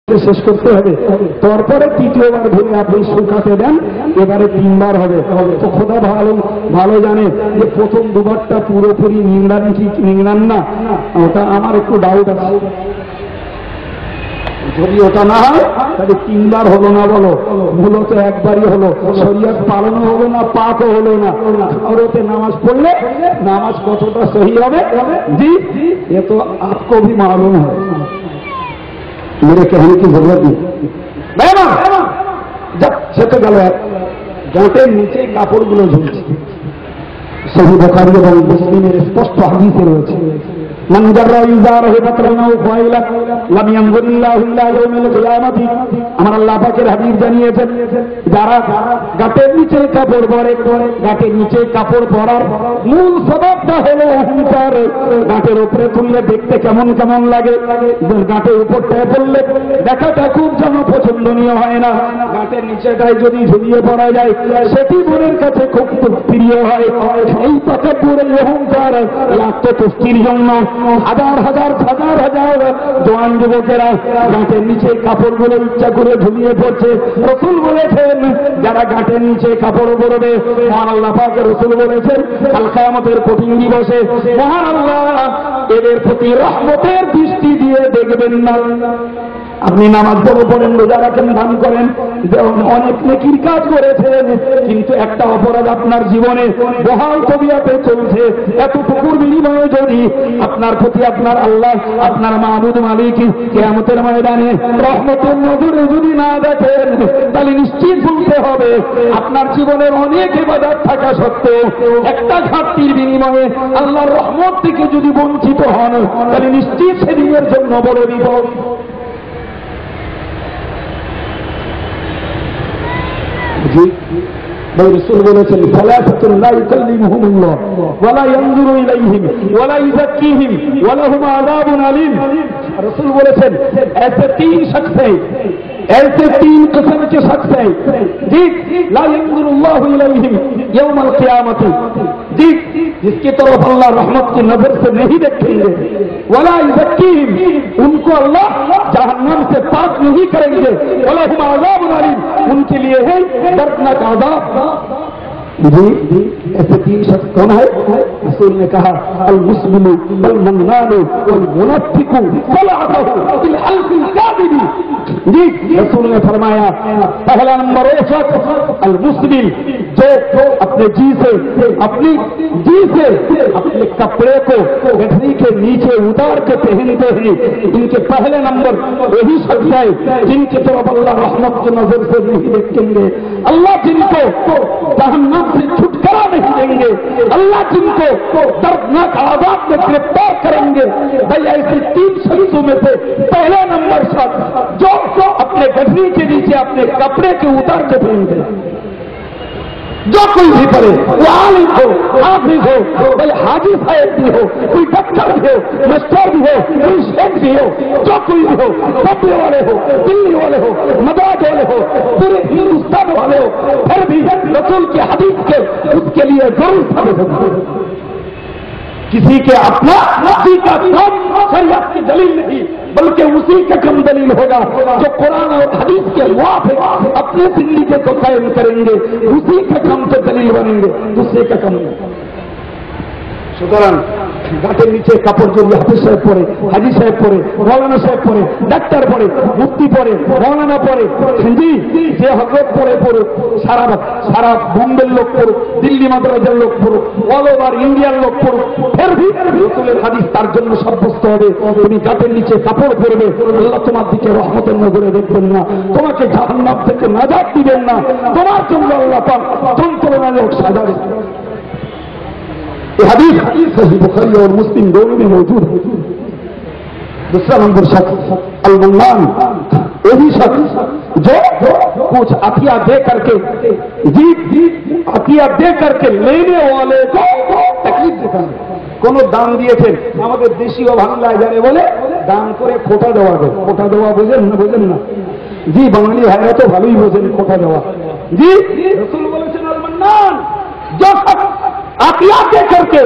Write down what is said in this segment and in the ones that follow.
শেষ করতে হবে, তারপরে তৃতীয়বার ধরে আপনি শুকাতে দেন, এবারে 3 বার হবে। তো খোদা ভালো জানে যে প্রথম দুবারটা পুরোপুরি নিংড়ান কি নিংড়ান না, ওটা আমার একটু ডাউট আছে। যদি ওটা না হয় তাহলে 3 বার হলো না, বলো মূলত একবারই হলো। শরীয়ত পালনও হলো না, পাকও হলো না। और ওতে নামাজ পড়লে নামাজ কতটা সহি হবে জি ये तो आपको भी मालूम है, मेरे कहने की जरूरत नहीं। जब সেটা গেল, গাঁটের নিচে কাপড়গুলো ঝুলছে, সহিহ বুখারী এবং মুসলিমের স্পষ্ট হাদিসে রয়েছে, মান জাররা ইজারাহু বাতরানা ওয়া ফাইলা লাম ইয়ানজুরিল্লাহু ইল্লা ইয়াউমিল কিয়ামাতি। আমার আল্লাহ পাকের হাবিব জানিয়েছেন, যারা গাঁটের নিচে কাপড় পরে, গাঁটের নিচে কাপড় পরার মূল সববটা হলো অহংকার। গাঁটের উপরে তুললে দেখতে কেমন কেমন লাগে, গাঁটের উপরটায় পড়লে দেখাটা খুব যেন পছন্দনীয় হয় না। গাঁটের নিচেটায় যদি ঝুলিয়ে পড়া যায় সেটি মনের কাছে খুব প্রিয় হয়। এই তাকাব্বুর, এই অহংকার, এই আত্মতুষ্টির জন্য হাজার হাজার জওয়ান যুবকেরা গাঁটের নিচে কাপড়গুলো ইচ্ছা করে ঝুলিয়ে পড়ছে। রাসূল বলেছেন, যারা গাঁটের নিচে কাপড় পরবে, মহান আল্লাহ পাকের রাসূল বলেছেন, কাল কিয়ামতের কঠিন দিবসে মহান আল্লাহ এদের প্রতি রহমতের দৃষ্টি দিয়ে দেখবেন না। আপনি নামাজ পড়েন, রোজা রাখেন, দান করেন, অনেক নেকির কাজ করেছেন, কিন্তু একটা অপরাধ আপনার জীবনে বহাল তবিয়াতে চলছে। এতটুকুর বিনিময়ে যদি আপনার প্রতি আপনার আল্লাহ, আপনার মাবুদ মালিক কিয়ামতের ময়দানে রহমতের নজরে যদি না দেখেন, তাহলে নিশ্চিত বলতে হবে আপনার জীবনের অনেক ইবাদত থাকা সত্ত্বেও একটা ঘাটতির বিনিময়ে আল্লাহর রহমত থেকে যদি বঞ্চিত হন, তাহলে নিশ্চিত সেদিনের জন্য বড় বিপদ। রাসূল বলেছেন, সালাসাতুন লা ইউকাল্লিমুহুমুল্লাহ ওয়া লা ইয়ানজুরু ইলাইহিম ওয়া লা ইউযাক্কিহিম ওয়া লাহুম আযাবুন আলীম। রাসূল বলেছেন, ऐसे 3 शख्स हैं, ऐसे 3 किस्म के शख्स हैं जी ला यंजुरुल्लाहु इलैहिम यौमल क़ियामती, जी जिसकी तरफ अल्लाह रहमत की नजर से नहीं देखेंगे, वला युज़क्कीहिम, उनको अल्लाह जहन्नम से पाक नहीं करेंगे, वला हुम अज़ाबुन अलीम, उनके लिए है दर्दनाक अज़ाब। जी ऐसे 3 शख्स कौन है? रसूल ने कहा, अल मुस्लिमु वल मन्नानु वल मुनफ्फिकु वल अतहु बिल हल्फिल कादिबी। जी रसूल ने फरमाया, पहला नंबर वो शख्स अल मुस्लिम, जो अपने जी से अपने कपड़े को गठरी के नीचे उतार के पहनते हैं। इनके पहले नंबर वही शख्स है जिनकी तरफ अल्लाह रहमत की नजर से नहीं देखेंगे, अल्लाह जिनको जहन्नम से छुटकारा नहीं देंगे, अल्लाह जिनको दर्दनाक आजाद में गिरफ्तार करेंगे। भाई ऐसे 3 शख्सों में से पहले नंबर शख्स जो अपने गठरी के नीचे अपने कपड़े के उतार के पहनते, जो कोई भी पढ़े, वो आलिम हो, हाफिज हो, भाई हाजी साहब भी हो, कोई डॉक्टर भी हो, मास्टर भी हो, कोई शेख भी हो, जो कोई भी हो, बम्बे वाले हो, दिल्ली वाले हो, मद्रास वाले हो, पूरे हिंदुस्तान वाले हो, फिर भी रसूल के हदीस के उसके लिए जरूर साबित होगा। किसी के अपना जी का कम शरीयत की दलील नहीं, बल्कि उसी का कम दलील होगा जो कुरान और हदीस के मुवाफिक अपने जिंदगी को कायम करेंगे, उसी का कम से दलील बनेंगे, दूसरे का कम नहीं। সুতরাং গাঁটের নিচে কাপড় যদি হাফিজ সাহেব পরে, হাজি সাহেব পরে, মৌলানা সাহেব পরে, ডাক্তার পরে, মুফতি পরে, মৌলানা পরে, জি যে হযরত পরে পড়ুক, সারা বোম্বের লোক পড়ুক, দিল্লি মাদ্রাসার লোক পড়ুক, অল ওভার ইন্ডিয়ার লোক পড়ুক, ফের ভি রাসূলের হাদিস তার জন্য সাব্যস্ত হবে। তুমি গাঁটের নিচে কাপড় পরবে, আল্লাহ তোমার দিকে রহমতের নজরে দেখবেন না, তোমাকে জাহান্নাম থেকে নাজাত দিবেন না, তোমার জন্য আল্লাহ পাক যন্ত্রণাদায়ক সাজা দেবেন। ये हदीस सही बुखारी और मुस्लिम दोनों में मौजूद है। दूसरा नंबर शख्स अल मन्नान, वही शख्स जो कुछ अतिया दे करके, जी अतिया दे करके लेने वाले को तकलीफ देता है। কোনো দান দিয়েছেন, আমাদের দেশীয় বাংলায় জানে বলে দান করে খোটা দেওয়া দেয়। খোটা দেওয়া বোঝেন না? জি বাঙালি ভাইরা তো ভালোই বোঝেন খোটা দেওয়া। জি রাসূল বলেছেন, আল মান্নান, जो अतिया दे करके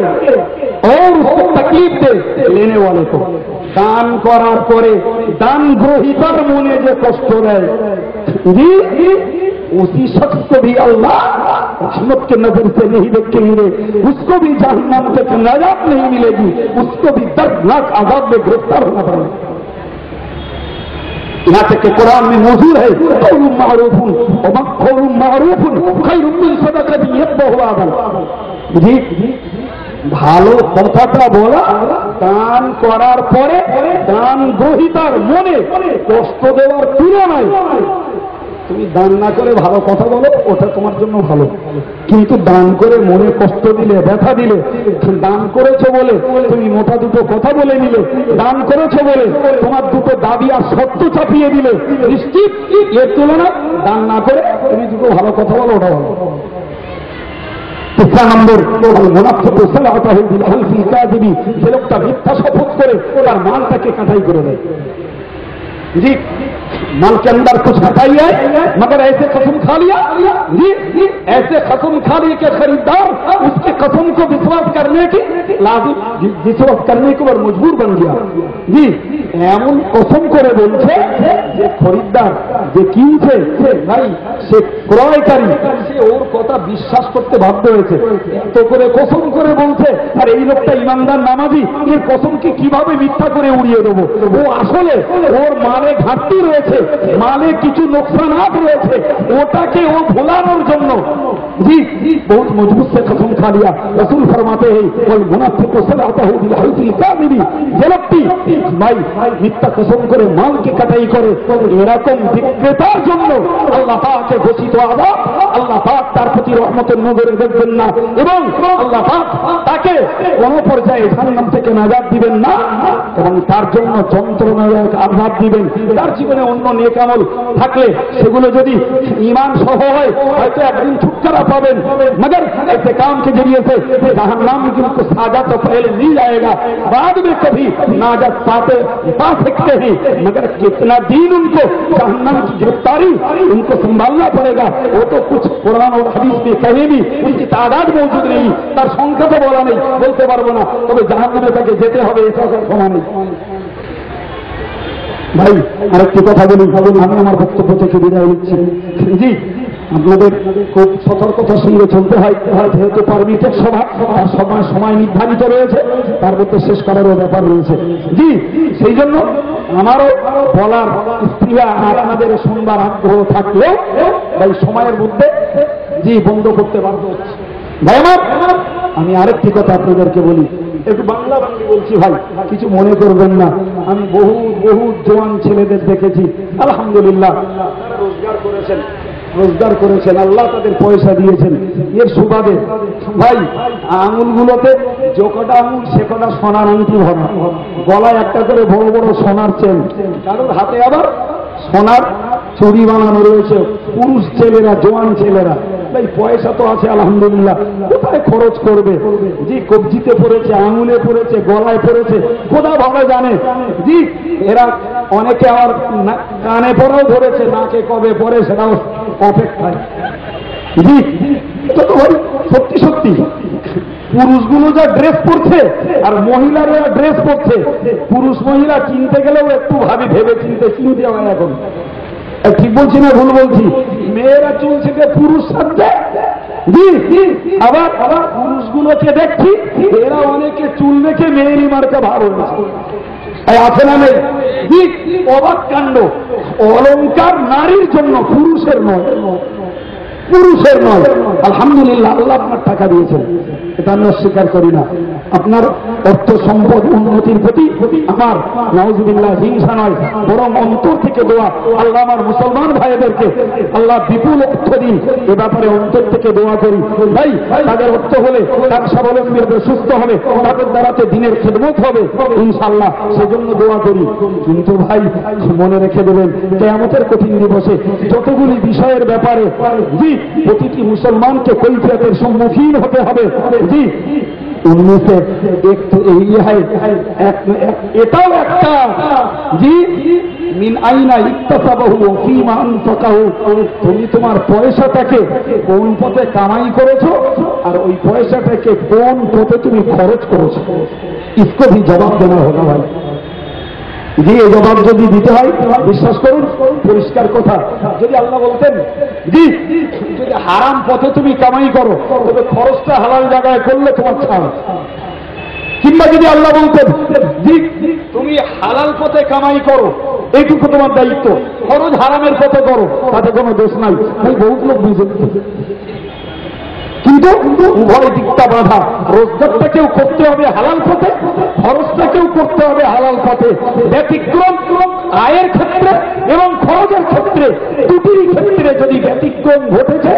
और उसको तकलीफ दे लेने वाले को, দান করার পরে দান গ্রহীতার মনে যে কষ্ট দেয়, জি उसी शख्स को भी अल्लाह रहमत के नजर से नहीं देखेंगे, उसको भी जहन्नम से नजात नहीं मिलेगी, उसको भी दर्दनाक आजाद में गिरफ्तार होना पड़ेगा। यहाँ तक कि कुरान में मौजूद है कौलुम मारूफुन कौलुम मारूफुन खैरुम मिन सदक़तिन यतबअहु अदल। जी ভালো কথাটা বলা, দান করার পরে দান গ্রহীতার মনে কষ্ট দেওয়ার তুলনায় তুমি দান না করে ভালো কথা বলো, ওটা তোমার জন্য ভালো। কিন্তু দান করে মনে কষ্ট দিলে, ব্যথা দিলে, দান করেছো বলে তুমি মোটা দুটো কথা বলে নিলে, দান করেছো বলে তোমার দুটো দাবি আর সত্য চাপিয়ে দিলে, নিশ্চিত এর তুলনায় দান না করে তুমি দুটো ভালো কথা বলো, ওটা ভালো। तीसरा नंबर मुनाफिक सलाहतहु बिल हल्फिल काज़िबी, যে লোকটা মিথ্যা শপথ করে তার মালটাকে কাটাই করে দেয়। जी माल के अंदर कुछ हटाई है मगर ऐसे कसम खा लिया, जी ऐसे कसम खा लिए कि खरीदार उसके कसम को विश्वास करने की लाजिम विश्वास करने के ऊपर मजबूर बन गया। जी এমন কসম করে বলছে যে খরিদ্দার যে কিনছে ভাই সে ক্রয়কারী, সে ওর কথা বিশ্বাস করতে বাধ্য হয়েছে, এত করে কসম করে বলছে। আর এই লোকটা ইমানদার নামাজি, এর কসমকে কিভাবে মিথ্যা করে উড়িয়ে দেবো? ও আসলে ওর মালে ঘাটতি রয়েছে, মালে কিছু নোকসানাত রয়েছে, ওটাকে ও ভোলানোর জন্য जी बहुत मजबूत से कसम खा लिया। रसूल फरमाते हैं वल मुनाफिक सलाहतहु बिल हल्फिल काज़िबी, যে লোকটি ভাই মিথ্যা কসম করে মালকে কাটাই করে, এরকম বিক্রেতার জন্য আল্লাহ পাকের ঘোষিত আযাব, আল্লাহ পাক তার প্রতি রহমতের নজরে দেখবেন না এবং আল্লাহ পাক তাকে কোন পর্যায়ে জাহান্নাম থেকে নাজাত দিবেন না এবং তার জন্য যন্ত্রণাদায়ক আযাব দিবেন। তার জীবনে অন্য নেক আমল থাকলে সেগুলো যদি ঈমান সহ হয় হয়তো একদিন छुटकारा पावें, मगर ऐसे काम के जरिए से जहन्नम की उनको साजा तो पहले मिल जाएगा, बाद में कभी नाजात पा सकते हैं, मगर कितना दिन उनको जहन्नम की गिरफ्तारी उनको संभालना पड़ेगा। वो तो कुछ कुरान और हदीस में कहीं भी उनकी तादाद मौजूद नहीं, तार संख्या तो बोला नहीं, बोलते पारबो ना, तबे जहन्नमे ताके जेते होबे ऐसा क्षमा नहीं। भाई আরেকটি কথা বলি, আমি আমার বক্তব্য থেকে বিদায় নিচ্ছি। জি আপনাদের খুব সতর্কতার সঙ্গে চলতে হয়, যেহেতু পারমিটেড সভা, সময় নির্ধারিত রয়েছে, তার মধ্যে শেষ করারও ব্যাপার রয়েছে। জি সেই জন্য আমারও বলার স্ত্রীরা আপনাদের শুনবার আগ্রহ থাকলেও ভাই সময়ের মধ্যে জি বন্ধ করতে বাধ্য হচ্ছে। ভাই আমার আমি আরেকটি কথা আপনাদেরকে বলি, একটু বাংলা বলছি ভাই, কিছু মনে করবেন না। আমি বহু জওয়ান ছেলেদের দেখেছি আলহামদুলিল্লাহ, তারা রোজগার করেছেন, আল্লাহ তাদের পয়সা দিয়েছেন, এর সুবাদে ভাই আঙুলগুলোতে যে কটা আঙুল সে কটা সোনার আংটি ভরা, গলায় একটা করে বড় বড় সোনার চেন, কারোর হাতে আবার সোনার চুড়ি বানানো রয়েছে। পুরুষ ছেলেরা, জওয়ান ছেলেরা, ভাই পয়সা তো আছে আলহামদুলিল্লাহ, কোথায় খরচ করবে? জি কবজিতে পড়েছে, আঙুলে পড়েছে, গলায় পড়েছে, খোদা ভালো জানে। জি এরা অনেকে আবার কানে পরেও ধরেছে, নাকে কবে পরে সেটাও অপেক্ষায়। জি এটা তো ভাই সত্যি সত্যি পুরুষগুলো যা ড্রেস পরছে আর মহিলারা ড্রেস পরছে, পুরুষ মহিলা চিনতে গেলেও একটু ভেবে চিনতে হয়। এখন ঠিক বলছি না ভুল বলছি? মেয়েরা চলছে যে পুরুষ সাজছে, আবার পুরুষগুলোকে দেখছি এরা অনেকে চুল রেখে মেয়েরই মার্কা ভাব হয়েছে, আছে না মেয়ে? অবাক কাণ্ড। অলংকার নারীর জন্য, পুরুষের নয়, পুরুষের নয়। আলহামদুলিল্লাহ আল্লাহ আপনার টাকা দিয়েছেন, এটা আমি অস্বীকার করি না। আপনার অর্থ সম্পদ উন্নতির প্রতি আমার নাউজুবিল্লাহ হিংসা নয়, বরং অন্তর থেকে দোয়া। আল্লাহ আমার মুসলমান ভাইদেরকে আল্লাহ বিপুল অর্থ দিন, এ ব্যাপারে অন্তর থেকে দোয়া করি। ভাই তাদের অর্থ হলে তার স্বাবলম্বী হবে, সুস্থ হবে, তাদের দ্বারাতে দিনের খেদমত হবে ইনশাআল্লাহ, সেজন্য দোয়া করি। কিন্তু ভাই মনে রেখে দেবেন কিয়ামতের কঠিন দিবসে যতগুলি বিষয়ের ব্যাপারে জি প্রতিটি মুসলমানকে কৈফিয়তের সম্মুখীন হতে হবে। জি उनमें से एक तो यही है, এটাও একটা জি মিন আইনা ইক্তাসাবাহু ফীমা আনফাকাহু, তুমি তোমার পয়সাটাকে কোন পথে কামাই করেছো আর ওই পয়সাটাকে কোন পথে তুমি খরচ করেছো, इसको भी जवाब देना होगा भाई। জি, এই জবাব যদি দিতে হয় বিশ্বাস করুন পরিষ্কার কথা। যদি আল্লাহ বলতেন জি যদি হারাম পথে তুমি কামাই করো তবে খরচটা হালাল জায়গায় করলে তোমার ছাড়, কিংবা যদি আল্লাহ বলতেন জি তুমি হালাল পথে কামাই করো এইটুকু তোমার দায়িত্ব, খরচ হারামের পথে করো তাতে কোনো দোষ নাই, তাই বহুত লোক বুঝে। কিন্তু উভয় দিকটা বাধা, রোজগারটাকেও করতে হবে হালাল পথে, খরচটাকেও করতে হবে হালাল পথে। ব্যতিক্রম আয়ের ক্ষেত্রে এবং খরচের ক্ষেত্রে দুটির ক্ষেত্রে যদি ব্যতিক্রম ঘটেছে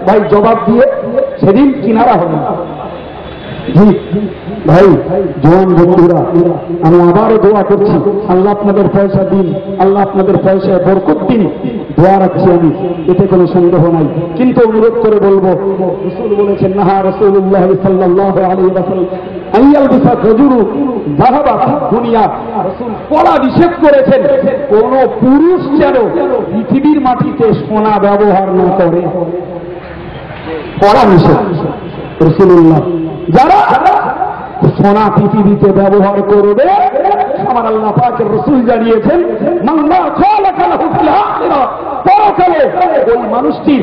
ভাই জবাব দিয়ে সেদিন কিনারা হবে না। জি ভাই জওয়ান বন্ধুরা, আমি আবারও দোয়া করছি আল্লাহ আপনাদের পয়সা দিন, আল্লাহ আপনাদের পয়সায় বরকত দিন, দোয়া রাখছি আমি, এতে কোনো সন্দেহ নাই। কিন্তু অনুরোধ করে বলবো, রাসূল বলেছেন নাহা রাসূলুল্লাহ সাল্লাল্লাহু আলাইহি ওয়াসাল্লাম আইয়াল বিসা গজুরু যাহাবা দুনিয়া, রাসূল পড়া নিষেধ করেছেন কোন পুরুষ যেন পৃথিবীর মাটিতে সোনা ব্যবহার না করে, পড়া নিষেধ রাসূলুল্লাহ। যারা সোনা পৃথিবীতে ব্যবহার করবে আমার আল্লাহ পাকের রাসূল জানিয়েছেন মাল্লা খালাকালাহু ফিল আখিরা, পরকালে ওই মানুষটির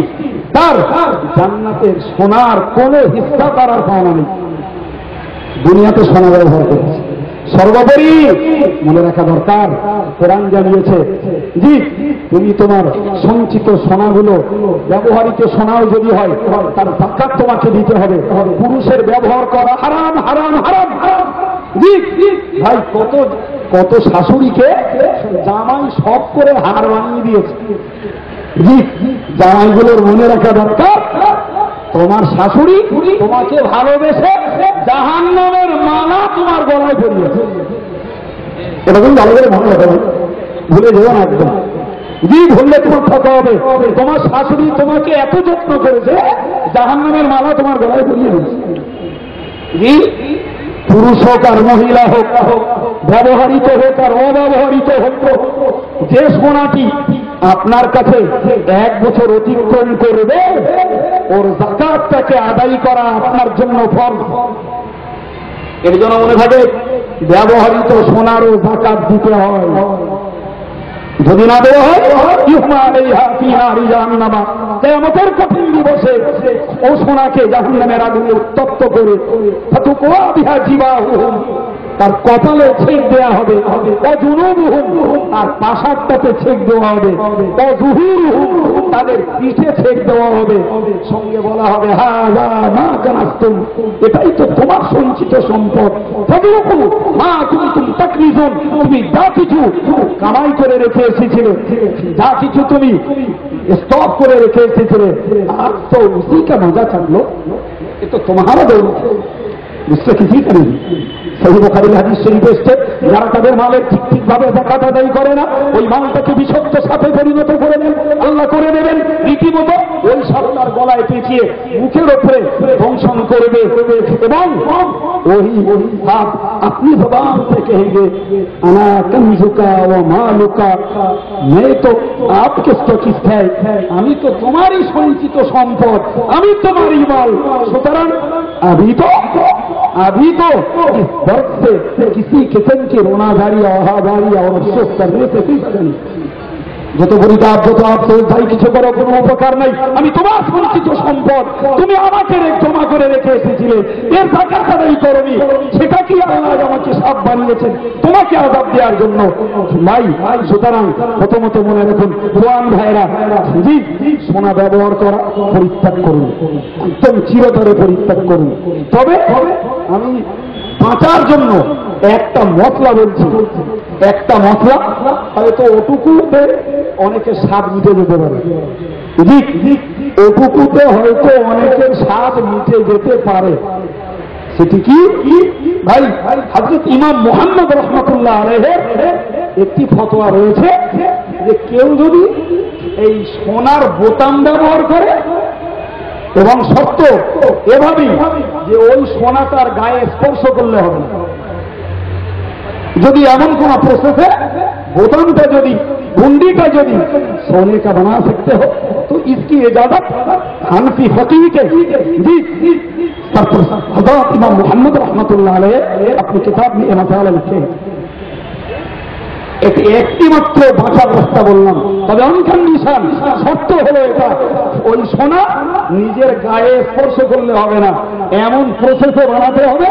তার জান্নাতের সোনার কোনো হিস্সা তার আর পাওনা নেই। দুনিয়াতে সোনা ব্যবহার করেছে সর্বোপরি মনে রাখা দরকার, কোরআন জানিয়েছে জি তুমি তোমার সঞ্চিত সোনাগুলো ব্যবহারিত সোনাও যদি হয় তার যাকাত তোমাকে দিতে হবে। পুরুষের ব্যবহার করা হারাম হারাম হারাম জি ভাই, কত কত শাশুড়িকে জামাই সব করে হার বানিয়ে দিয়েছে। জি জামাইগুলোর মনে রাখা দরকার তোমার শাশুড়ি তোমাকে ভালোবেসে জাহান্নামের মালা তোমার গলায় পরিয়েছে, এটা কিন্তু ভালো করে মনে রাখা, ভুলে যেও না একদম। জি ভুললে তোমার ঠকা হবে, তোমার শাশুড়ি তোমাকে এত যত্ন করেছে জাহান্নামের মালা তোমার গলায় পরিয়ে দিয়েছে। জি পুরুষ হোক আর মহিলা হোক, ব্যবহৃত হোক আর অব্যবহৃত হোক, যে সোনাটি আপনার কাছে 1 বছর অতিক্রম করবে ওর যাকাতটাকে আদায় করা আপনার জন্য ফরজ। এর জন্য মনে থাকে ব্যবহৃত সোনারও যাকাত দিতে হয়, যদি না দেওয়া হয় ইউহমা আলাইহা ফি নারি জাহান্নাম, কিয়ামতের কঠিন দিবসে ও সোনাকে জাহান্নামের আগুনে উত্তপ্ত করে ফাতুকুয়া বিহা জিবাহুম, তার কপালে ছেক দেওয়া হবে, অজুনুবুহুম আর পাশারটাতে ছেক দেওয়া হবে, অজুহুরুহুম তাদের পিঠে ছেক দেওয়া হবে, সঙ্গে বলা হবে হাযা মা কানাস্তুম, এটাই তো তোমার সঞ্চিত সম্পদ, ফাযুকু মা কুনতুম তাকনিজুন, তুমি যা কিছু কামাই করে রেখে এসেছিলে, যা কিছু তুমি স্টক করে রেখে এসেছিলে, আজ তো উসি কা মজা চাকলো, এ তো তোমারা দৌলত, বুঝতে কি করেন। সহিহ বুখারীর হাদিস শরীফে এসেছে যারা তাদের মালের ঠিকভাবে যাকাত আদায় করে না ওই মালটাকে বিষাক্ত সাপে পরিণত করে নেন, আল্লাহ করে দেবেন রীতিমতো ওই সাপ তার গলায় পেঁচিয়ে মুখের ওপরে দংশন করবে এবং ওই সাপ আপনি জবান से कहेंगे अना कंजुका व मालुका, मैं तो आपके स्टॉकिस्ट है, আমি তো তোমারই সঞ্চিত সম্পদ, আমি তোমারই মাল, সুতরাং अभी तो इस दर्द से किसी किस्म की रोनाधारी आहाधारी और अफसोस करने से भी যত পরিতাপ যত আফসোস যাই কিছু করো কোনো উপকার নাই, আমি তোমার সঞ্চিত সম্পদ, তুমি আমাকে জমা করে রেখে এসেছিলে, এর যাকাত আদায় করোনি, সেটা কি আল্লাহ আমাকে সাপ বানিয়েছেন তোমাকে আযাব দেওয়ার জন্য? ভাই সুতরাং প্রথমত মনে রাখুন জওয়ান ভাইরা, জি সোনা ব্যবহার করা পরিত্যাগ করুন, একদম চিরতরে পরিত্যাগ করুন। তবে আমি বাঁচার জন্য একটা মশলা বলছি, একটা মশলা হয়তো ওটুকুতে অনেকের স্বাদ মিটে যেতে পারে, জি ওটুকুতে হয়তো অনেকের স্বাদ মিটে যেতে পারে, সেটি কি ভাই হযরত ইমাম মুহাম্মদ রাহমাতুল্লাহ আলাইহির একটি ফতোয়া রয়েছে যে কেউ যদি এই সোনার বোতাম ব্যবহার করে এবং শর্ত এভাবেই যে ওই সোনা তার গায়ে স্পর্শ করলে হবে না, যদি এমন কোন প্রসেসে बोतम का यदि बूंदी का यदि सोने का बना सकते हो तो इसकी इजाजत हनफी फकीह के जी हज़रत इमाम मोहम्मद रहमतुल्लाह अलैह अपनी किताब में ये मसाला लिखे हैं। একটি মাত্র বাঁচার রাস্তা বললাম, তবে অনকন্ডিশন, শর্ত হলো এটা, ওই সোনা নিজের গায়ে স্পর্শ করলে হবে না, এমন প্রসেসে বানাতে হবে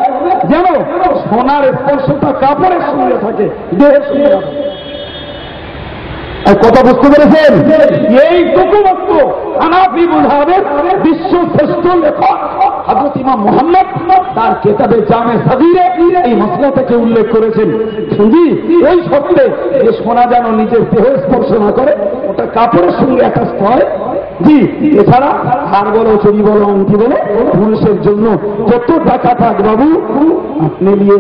যেন সোনার স্পর্শটা কাপড়ের সঙ্গে থাকে, দেহের সঙ্গে। কথা বুঝতে পেরেছেন? এইটুকু মাত্র হানাফি মাযহাবের বিশ্ব শ্রেষ্ঠ লেখক হযরত ইমাম মুহাম্মদ তার কিতাবে জামে সাগীরে এই মাসলাটাকে উল্লেখ করেছেন। জি, এই শর্তে যে সোনা যেন নিজের দেহ স্পর্শ না করে, ওটা কাপড়ের সঙ্গে অ্যাটাচ হয়। জি, এছাড়া হার বলো, চুরি বলো, আংটি বলো, পুরুষের জন্য যত টাকা থাক বাবু আপনি নিয়ে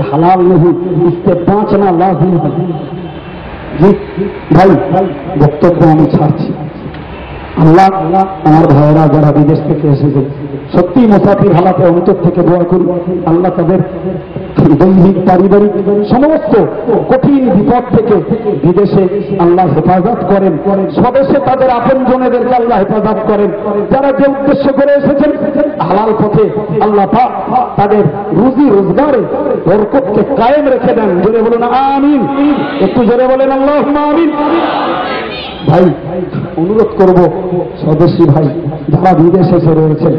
হালাল নেই, ইসকে বাঁচনা লাজিম है। জি ভাই, বক্তব্য আমি ছাড়ছি। আল্লাহ আমার ভাইয়েরা যারা বিদেশ থেকে এসেছে, সত্যি মুসাফির হালাতে অন্তর থেকে দোয়া করি, আল্লাহ তাদের দৈহিক পারিবারিক সমস্ত কঠিন বিপদ থেকে বিদেশে আল্লাহ হেফাজত করেন, স্বদেশে তাদের আপনজনেদেরকে আল্লাহ হেফাজত করেন। যারা যে উদ্দেশ্য করে এসেছেন হালাল পথে আল্লাহ পাক তাদের রুজি রোজগারে বরকতকে কায়েম রেখে দেন। জোরে বলুন আমিন, একটু জোরে বলেন আল্লাহুম্মা আমিন। ভাই অনুরোধ করব স্বদেশী ভাই যারা বিদেশে এসে রয়েছেন,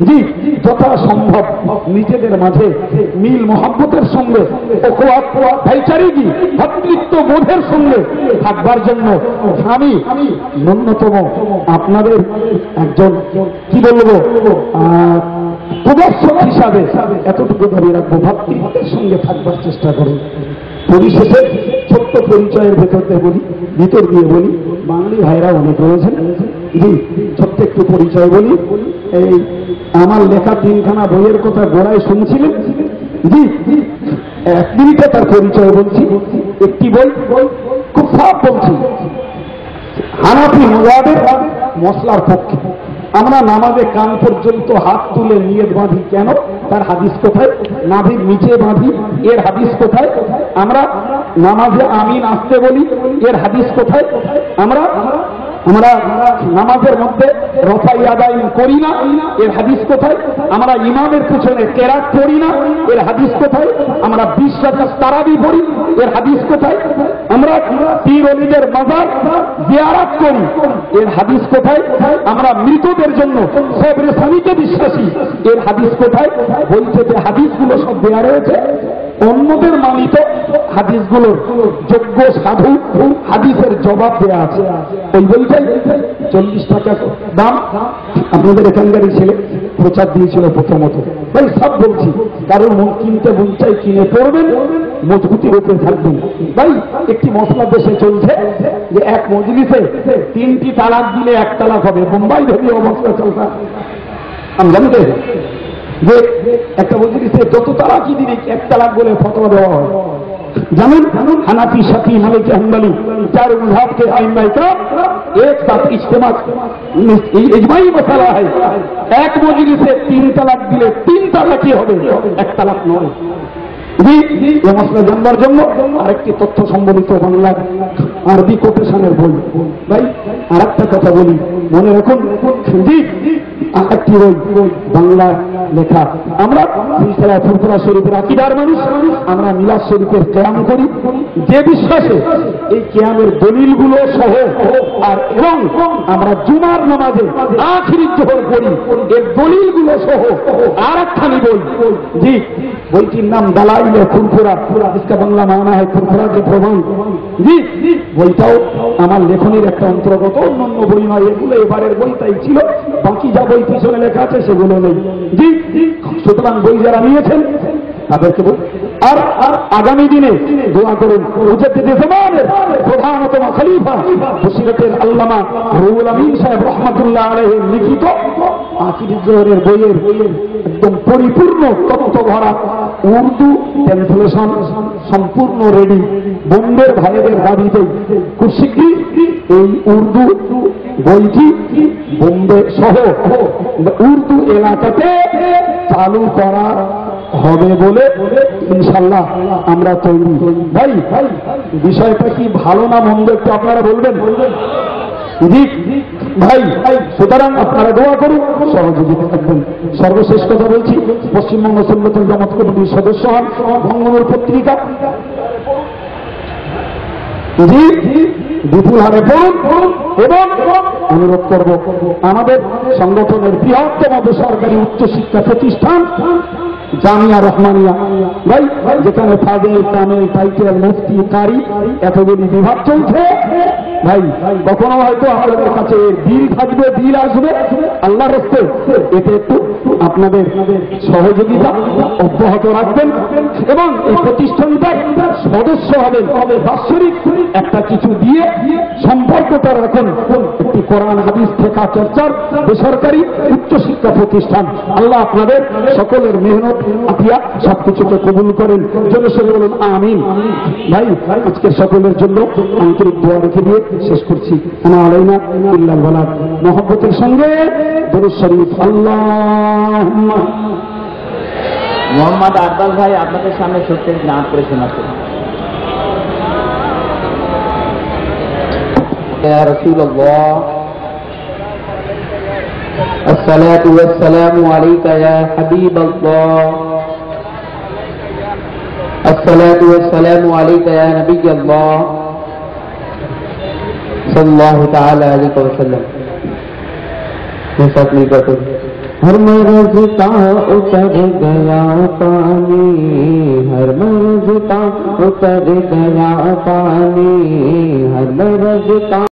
জি যথাসম্ভব নিজেদের মাঝে মিল মোহাব্বতের সঙ্গে ভাইচারিকি ভাতৃত্ব বোধের সঙ্গে থাকবার জন্য আমি ন্যূনতম আপনাদের একজন কি বলবো প্রদর্শক হিসাবে এতটুকু দাবি রাখবো, ভাতৃত্বের সঙ্গে থাকবার চেষ্টা করুন। পরিশেষে ছোট্ট পরিচয়ের ভিতর দিয়ে বলি, বাঙালি ভাইরা অনেক রয়েছেন, জি ছোট্ট একটু পরিচয় বলি। এই আমার লেখা 3খানা বইয়ের কথা গোড়ায় শুনছিলেন, জি 1 মিনিটে তার পরিচয় বলছি। একটি বই খুব সাফ বলছি, হানাফি মাযহাবের মশলার পক্ষে। আমরা নামাজে কান পর্যন্ত হাত তুলে নিয়ত বাঁধি কেন? তার হাদিস কোথায়? নাভির নিচে বাঁধি, এর হাদিস কোথায়? আমরা নামাজে আমিন আসতে বলি, এর হাদিস কোথায়? আমরা নামাজের মধ্যে রফাই আদায় করি না, এর হাদিস কোথায়? আমরা ইমামের পিছনে কেরাত পড়ি না, এর হাদিস কোথায়? আমরা 20 রাকাত তারাবি পড়ি, এর হাদিস কোথায়? আমরা পীর ওলিদের মাজার জিয়ারত করি, এর হাদিস কোথায়? আমরা মৃতদের জন্য সবরে সানিকে বিশ্বাসী, এর হাদিস কোথায়? বলছে যে হাদিসগুলো সব দেয়া রয়েছে অন্যদের মানিত হাদিসগুলোর যোগ্য সাধু হাদিসের জবাব দেয়া আছে। ওই বইটাই 40 টাকা দাম। আপনাদের এখানকারই ছেলে প্রচার দিয়েছিল প্রথমত। ভাই সব বলছি, কারণ মন কিনতে মন চাই কিনে পড়বেন, মজবুতির উপরে থাকবেন। ভাই একটি মশলা দেশে চলছে যে এক মজলিসে 3টি তালাক দিলে 1 তালাক হবে। বোম্বাই ভেবে অবস্থা চলছে, আমি জানতে যে একটা মজলিসে যত তালাকই দিলে 1 তালাক বলে ফতোয়া দেওয়া হয়। জানেন হানাফি, শাফি, মালিকি, হাম্বলি 4 मज़हब के आइम्मा का एक साथ इज्तिमा इजमाई मसला है। एक मजलिसे 3 তালাক দিলে 3 তালাকই হবে, 1 তালাক নয়। জি এই মশলা জানবার জন্য আরেকটি তথ্য সম্বলিত বাংলা আরবি কোটেশনের বই। ভাই আর একটা কথা বলি, মনে রাখুন, জি আরেকটি বই বাংলা লেখা। আমরা ফুরফুরা শরীফের আকীদার মানুষ, আমরা মিলাদ শরীফের কিয়াম করি, যে বিশ্বাসে এই কিয়ামের দলিলগুলো সহ আর এবং আমরা জুমার নামাজে আখিরি জোহর পড়ি, এর দলিলগুলো সহ আর একখানি বই। জি বইটির নাম দালাইলে ফুরফুরা, इसका বাংলা মানা হয় ফুরফুরা के প্রমাণ। জি বইটাও আমার লেখনীর একটা অন্তর্গত, অন্যান্য বই নয়, এগুলো এবারের বইটাই ছিল, বাকি যা বই পিছনে লেখা আছে সেগুলো নেই। জি সুতরাং বই যারা নিয়েছেন তাদেরকে বল। আর আগামী দিনে দোয়া করুন মুজাদ্দিদে জামানের প্রধানতম খলিফা বসিরতের আল্লামা রুহুল আমিন সাহেব রহমাতুল্লাহ আলাইহির লিখিত আকিদুজ জোহরের বইয়ের একদম পরিপূর্ণ তথ্য ভরা উর্দু ট্রান্সলেশন সম্পূর্ণ রেডি। বোম্বের ভাইদের দাবিতে খুব শীঘ্রই এই উর্দু বইটি বোম্বে সহ উর্দু এলাকাতে চালু করা হবে বলে ইনশাল্লাহ আমরা তৈরি। ভাই বিষয়টা কি ভালো না মন্দ একটু আপনারা বলবেন? জি ভাই, সুতরাং আপনারা দোয়া করুন, সহযোগিতা থাকবেন। সর্বশেষ কথা বলছি, পশ্চিমবঙ্গ সুন্নতুল জামাত কমিটির সদস্য হন, বঙ্গবন্ধুর পত্রিকা জি বিপুল হারে পড়ুন এবং অনুরোধ করব আমাদের সংগঠনের বৃহত্তম বেসরকারি উচ্চশিক্ষা প্রতিষ্ঠান জামিয়া রহমানিয়া ভাই যেখানে ফাজিল কামেল টাইটেল মুফতি কারি এতগুলি বিভাগ চলছে ভাই কখনো হয়তো আপনাদের কাছে বিল থাকবে বিল আসবে আল্লাহর রাস্তে এতে একটু আপনাদের সহযোগিতা অব্যাহত রাখবেন এবং এই প্রতিষ্ঠানটার সদস্য হবেন বাৎসরিক একটা কিছু দিয়ে সম্পর্কটা রাখুন একটি কোরআন হাদিস শেখা চর্চার বেসরকারি উচ্চশিক্ষা প্রতিষ্ঠান আল্লাহ আপনাদের সকলের মেহনত আপিয়া সবকিছুকে কবুল করেন জনসরে বলুন আমিন ভাই আজকের সকলের জন্য আন্তরিক দোয়া রেখে দিয়ে শেষ করছি আনা আলাইনা ইল্লাল বালাগ মহব্বতের সঙ্গে দরুদ শরীফ আল্লাহুম্মা মোহাম্মদ আব্বাস ভাই আপনাদের সামনে সত্যি নাম করে শোনাচ্ছেন ইয়া রাসূলুল্লাহ আসসালাতু ওয়াসসালামু আলাইকা ইয়া হাবিবাল্লাহ আসসালাতু ওয়াসসালামু আলাইকা ইয়া নবিয়াল্লাহ सल्लल्लाहु ताला अलैहि वसल्लम साथ मिलकर हर मर्ज का उतर गया पानी हर मर्ज का उतर गया पानी हर मर्ज का